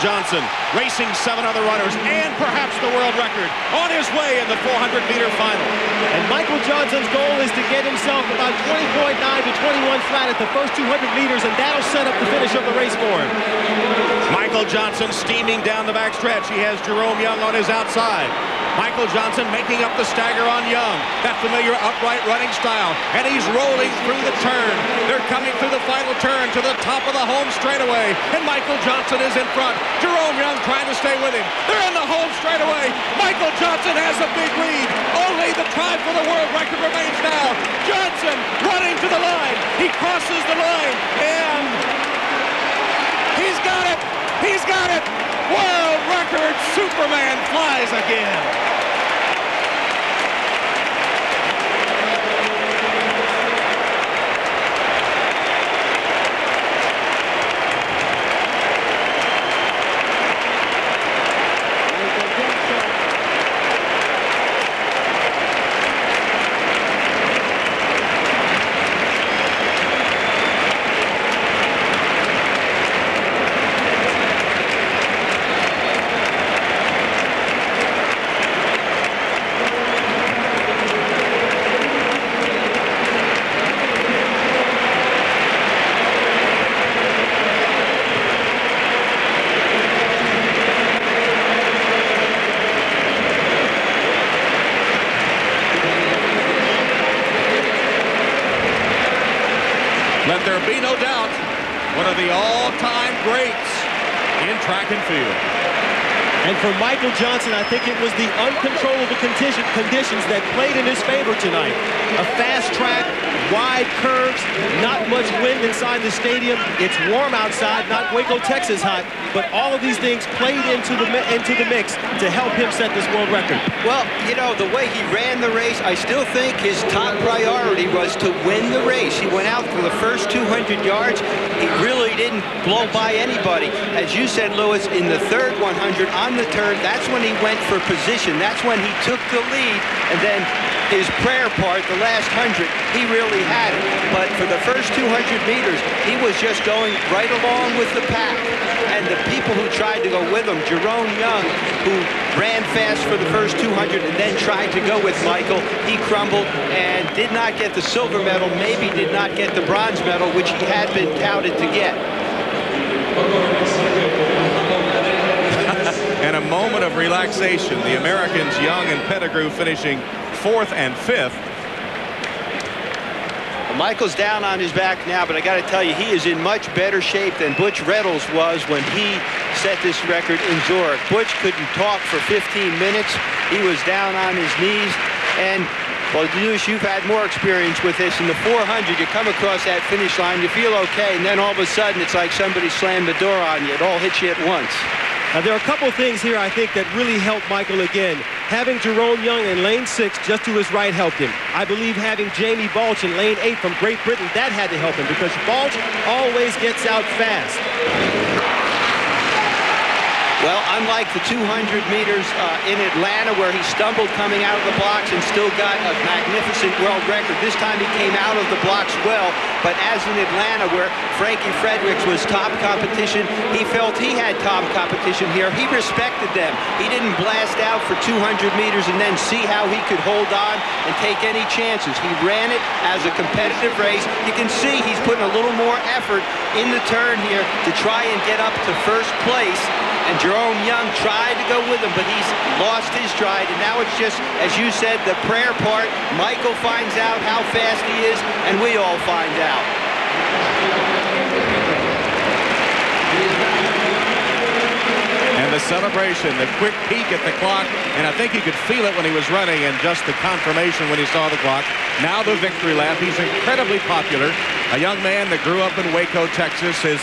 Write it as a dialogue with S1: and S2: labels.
S1: Johnson racing 7 other runners and perhaps the world record on his way in the 400-meter final.
S2: And Michael Johnson's goal is to get himself about 20.9 to 21 flat at the first 200 meters, and that'll set up the finish of the race for him.
S1: Michael Johnson steaming down the backstretch. He has Jerome Young on his outside. Michael Johnson making up the stagger on Young. That familiar upright running style. And he's rolling through the turn. They're coming through the final turn to the top of the home straightaway. And Michael Johnson is in front. Jerome Young trying to stay with him. They're in the home straightaway. Michael Johnson has a big lead. Only the try for the world record remains now. Johnson running to the line. He crosses the line. And he's got it. He's got it. World record. Superman flies again. Let there be no doubt, one of the all-time greats in track and field.
S2: And for Michael Johnson, I think it was the uncontrollable conditions that played in his favor tonight. A fast track, wide curves, not much wind inside the stadium. It's warm outside, not Waco, Texas hot, but all of these things played into the mix to help him set this world record.
S3: Well, you know, the way he ran the race, I still think his top priority was to win the race. He went out for the first 200 yards. He really didn't blow by anybody. As you said, Lewis, in the third 100 on the turn, that's when he went for position. That's when he took the lead. And then his prayer part, the last 100, he really had it. But for the first 200 meters, he was just going right along with the pack. And the people who tried to go with him, Jerome Young, who ran fast for the first 200 and then tried to go with Michael, he crumbled and did not get the silver medal, maybe did not get the bronze medal, which he had been touted to get.
S1: And a moment of relaxation. The Americans, Young and Pettigrew, finishing 4th and 5th.
S3: Well, Michael's down on his back now, but I got to tell you, he is in much better shape than Butch Reynolds was when he set this record in Zurich. Butch couldn't talk for 15 minutes. He was down on his knees. And, well, Lewis, you've had more experience with this. In the 400, you come across that finish line, you feel okay, and then all of a sudden it's like somebody slammed the door on you. It all hits you at once.
S2: Now, there are a couple of things here I think that really helped Michael again. Having Jerome Young in lane 6 just to his right helped him. I believe having Jamie Balch in lane 8 from Great Britain, that had to help him because Balch always gets out fast.
S3: Well, unlike the 200 meters in Atlanta where he stumbled coming out of the blocks and still got a magnificent world record, this time he came out of the blocks well. But as in Atlanta where Frankie Fredericks was top competition, he felt he had top competition here. He respected them. He didn't blast out for 200 meters and then see how he could hold on and take any chances. He ran it as a competitive race. You can see he's putting a little more effort in the turn here to try and get up to first place. And Jerome Young tried to go with him, but he's lost his stride. And now it's just, as you said, the prayer part. Michael finds out how fast he is, and we all find out.
S1: And the celebration, the quick peek at the clock, and I think you could feel it when he was running, and just the confirmation when he saw the clock. Now the victory lap. He's incredibly popular. A young man that grew up in Waco, Texas, has